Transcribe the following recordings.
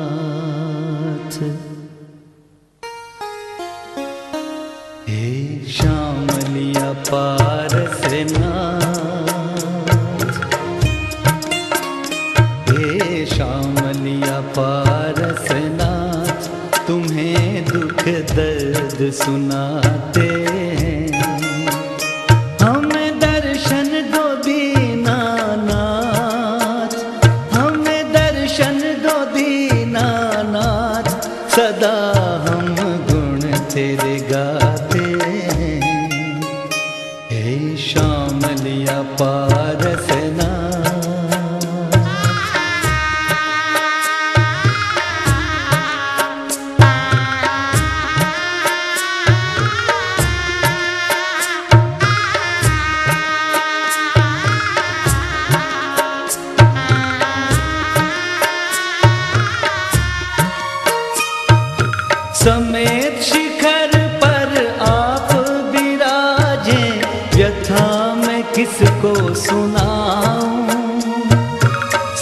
पारसनाथ। हे श्यामलिया पारसनाथ, हे श्यामलिया पारसनाथ, तुम्हें दुख दर्द सुनाते हैं। हमें दर्शन दो दीनानाथ, हमें दर्शन दो दीनानाथ, सदा हम गुण तेरे गाते हैं। हे श्यामलिया पारसनाथ। समेत शिखर पर आप विराजे, व्यथा मैं किसको सुनाऊं।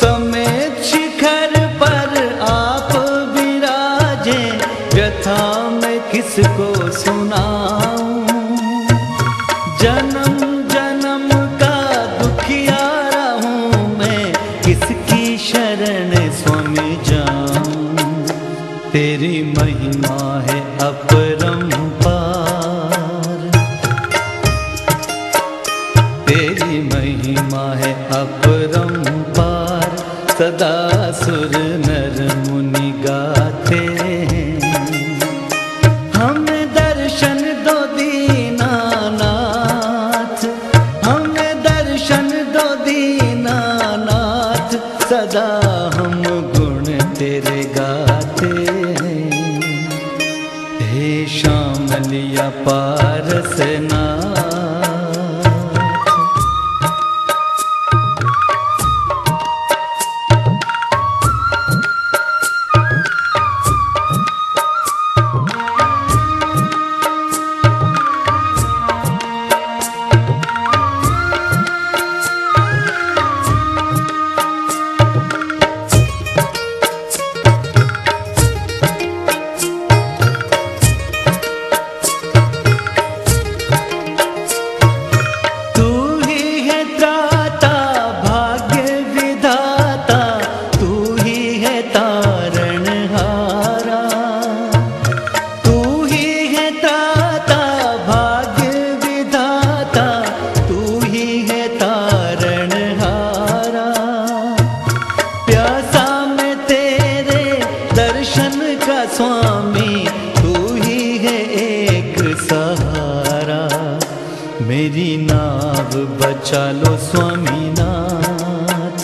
समेत शिखर पर आप विराजे, व्यथा मैं किसको सुनाऊं। जन्म जन्म का दुखियारा हूँ मैं, किसकी शरण स्वामी जाऊं। तेरी महिमा है अपरंपार, तेरी महिमा है अपरंपार, सदा सुर नर मुनि गाते हैं। हमें दर्शन दो दीनानाथ, हमें दर्शन दो दीनानाथ, सदा हम गुण तेरे गाते हैं। हे श्यामलिया पारसनाथ। स्वामी तू ही है एक सहारा, मेरी नाव बचा लो स्वामीनाथ,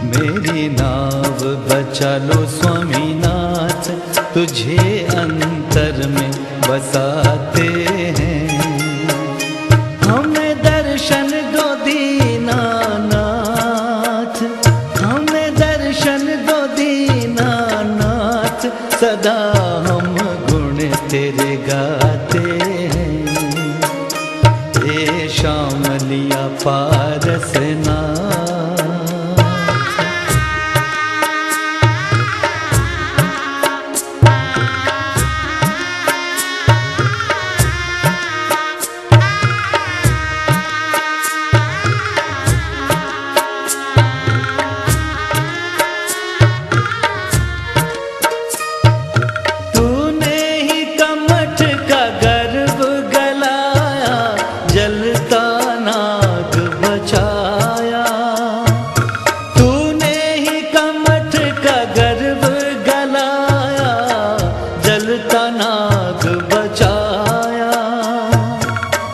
मेरी नाव बचा लो स्वामीनाथ, तुझे अंतर में बसाते हैं। हमें दर्शन दो दीनानाथ, हमें दर्शन दो दीनानाथ, सदा हम गुण तेरे गाते हैं। हे श्यामलिया पारसनाथ।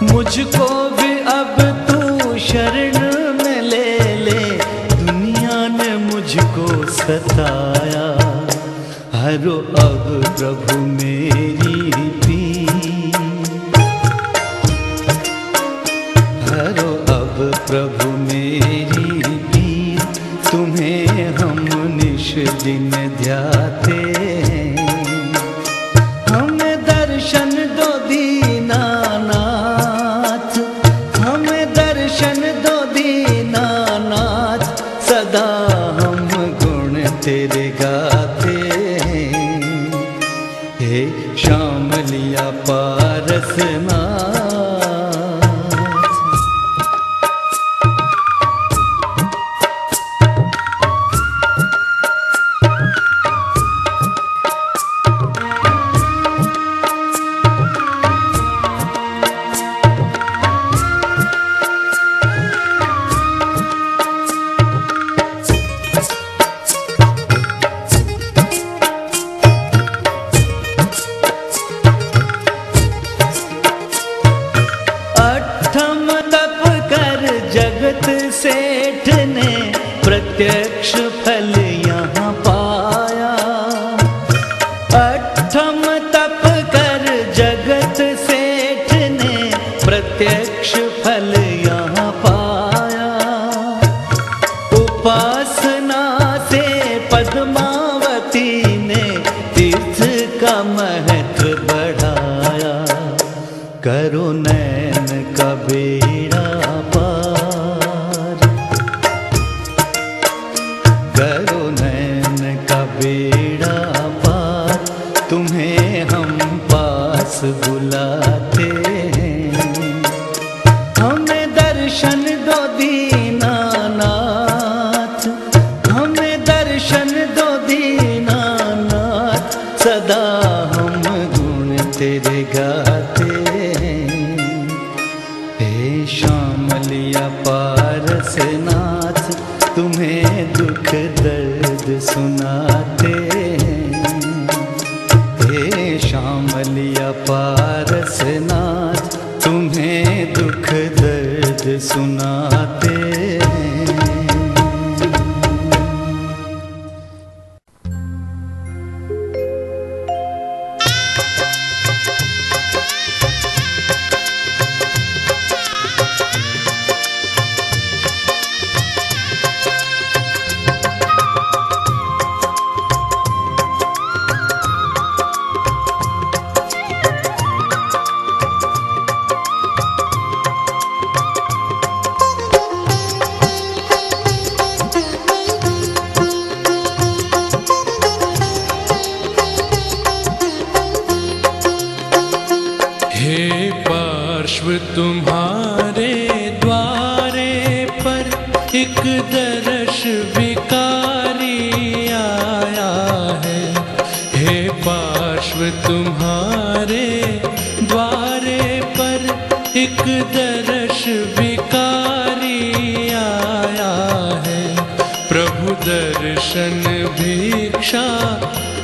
मुझको भी अब तू शरण में ले ले, दुनिया ने मुझको सताया। हरो अब प्रभु मेरी पीर, हरो अब प्रभु मेरी पीर, तुम्हें हम निश दिन ध्याते हैं। हमें दर्शन श्याम लिया पारसनाथ। सेठ ने प्रत्यक्ष फल यहाँ पाया। अठम तप कर जगत सेठ ने प्रत्यक्ष फल यहाँ पाया। उपासना से पद्मावती ने तीर्थ का महत्व बढ़ाया। करो नैन का बेड़ा बेड़ा पार, तुम्हें हम पास बुलाते हैं। हमें दर्शन दो दीनानाथ, हमें दर्शन दो दीनानाथ, सदा हम गुण तेरे गाते हैं। हे श्याम लिया पारसनाथ, तुम्हें दुख दर्द सुनाते हैं। हे श्याम लिया पारसनाथ, तुम्हें दुख दर्द सुनाते हैं। तुम्हारे द्वारे पर एक दर्श भिखारी आया है। हे पार्श्व तुम्हारे द्वारे पर एक दर्श भिखारी आया है। प्रभु दर्शन भिक्षा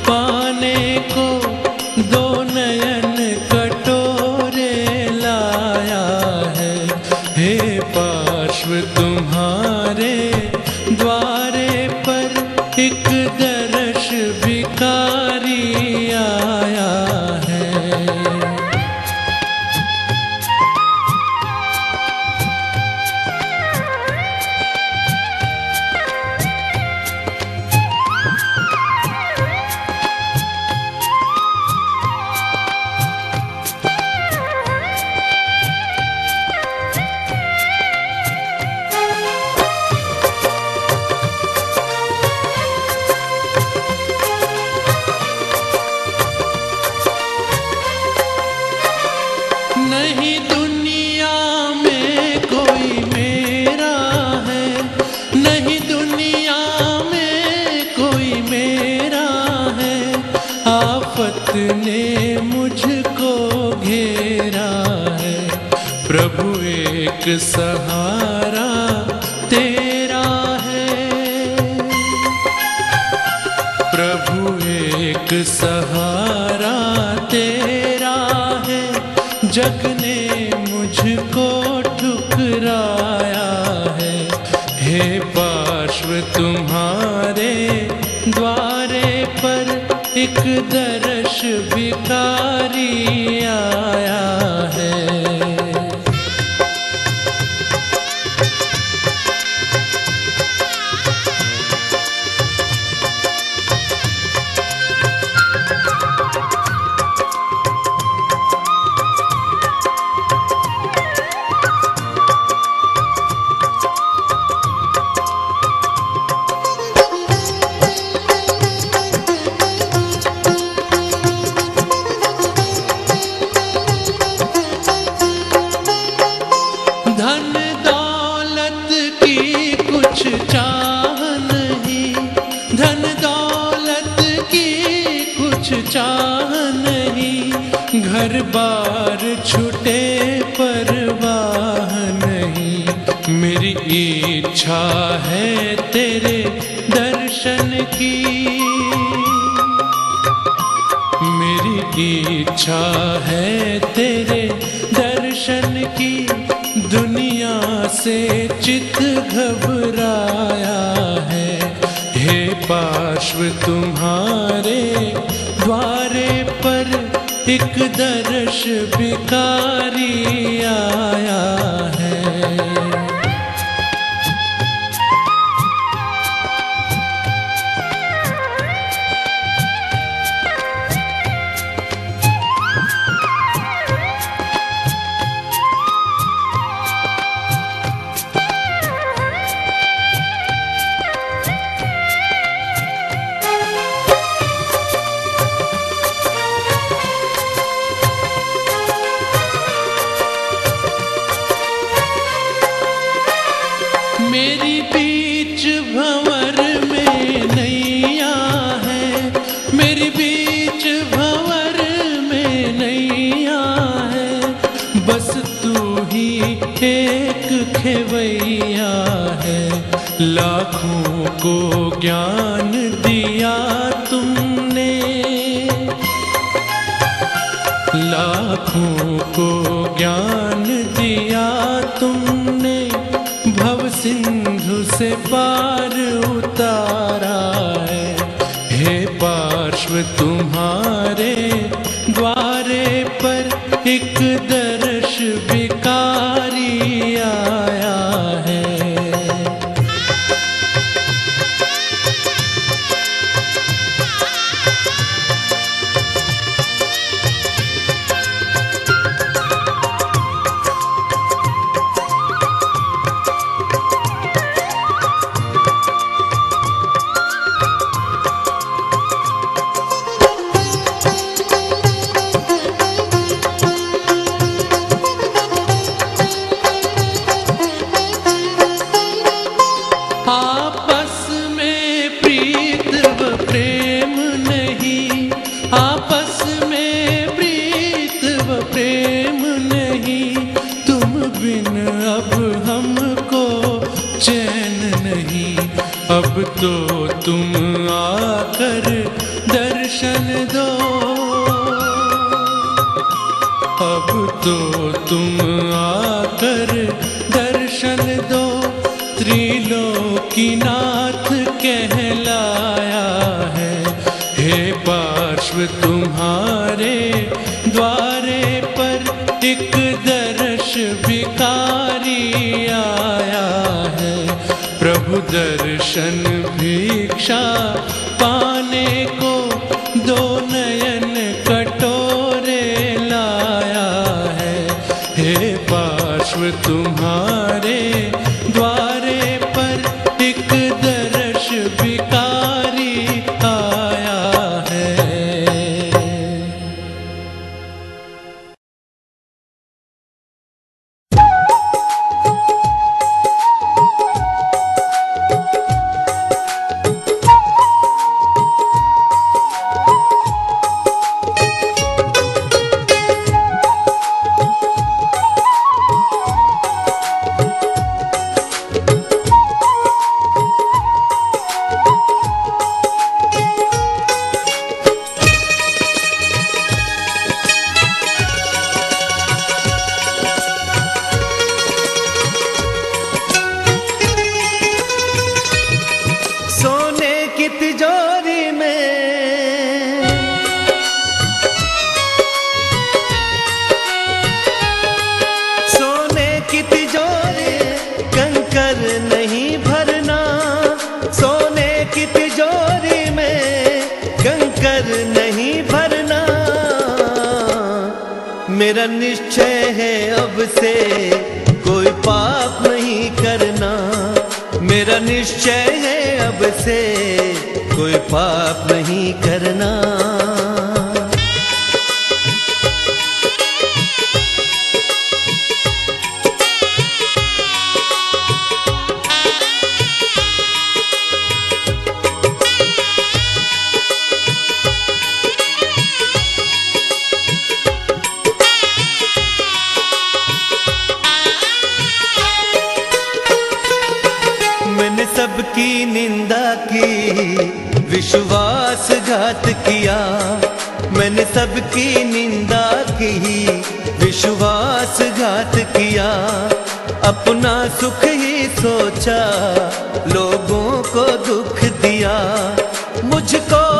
पाने को दो नयन कटोरे लाया है। हे पार्श्व तुम्हारे द्वारे पर एक दर्श भिखारी आया है। नहीं दुनिया में कोई मेरा है, नहीं दुनिया में कोई मेरा है। आफत ने मुझको घेरा है। प्रभु एक सहारा तेरा है। प्रभु एक सहारा तेरा है। जग ने मुझको ठुकराया है। हे पार्श्व तुम्हारे द्वारे पर एक दर्श भिखारी आया है। घर बार छूटे परवाह नहीं। मेरी इच्छा है तेरे दर्शन की, मेरी इच्छा है तेरे दर्शन की। दुनिया से चित घबराया है, हे पार्श्व तुम्हारे द्वारे पर एक दर्श भिखारी आया है। मेरी बीच भंवर में नैया है, मेरी बीच भंवर में नैया है। बस तू ही एक खेवैया है, लाखों को ज्ञान दिया तुमने, लाखों को ज्ञान दिया तुमने। भव सिंधु से पार उतारा है, हे पार्श्व तुम्हारे द्वारे पर एक दर्श भिखारी आया है। आपस में प्रीत व प्रेम नहीं, आपस में प्रीत व प्रेम नहीं। तुम बिन अब हमको चैन नहीं, अब तो तुम आकर दर्शन दो, अब तो तुम आकर दर्शन दो। त्रिलोकीनाथ कहलाया है, हे पार्श्व तुम्हारे द्वारे पर एक दर्श भिखारी आया है। प्रभु दर्शन भिक्षा पाने को दो नयन कटोरे लाया है, हे पार्श्व तुम्हारे द्वारे पर एक दर्श भिखारी आया है। मेरा निश्चय है अब से कोई पाप नहीं करना, मेरा निश्चय है अब से कोई पाप नहीं करना। निंदा की, विश्वासघात किया। मैंने सबकी निंदा की, विश्वासघात किया। अपना सुख ही सोचा, लोगों को दुख दिया। मुझको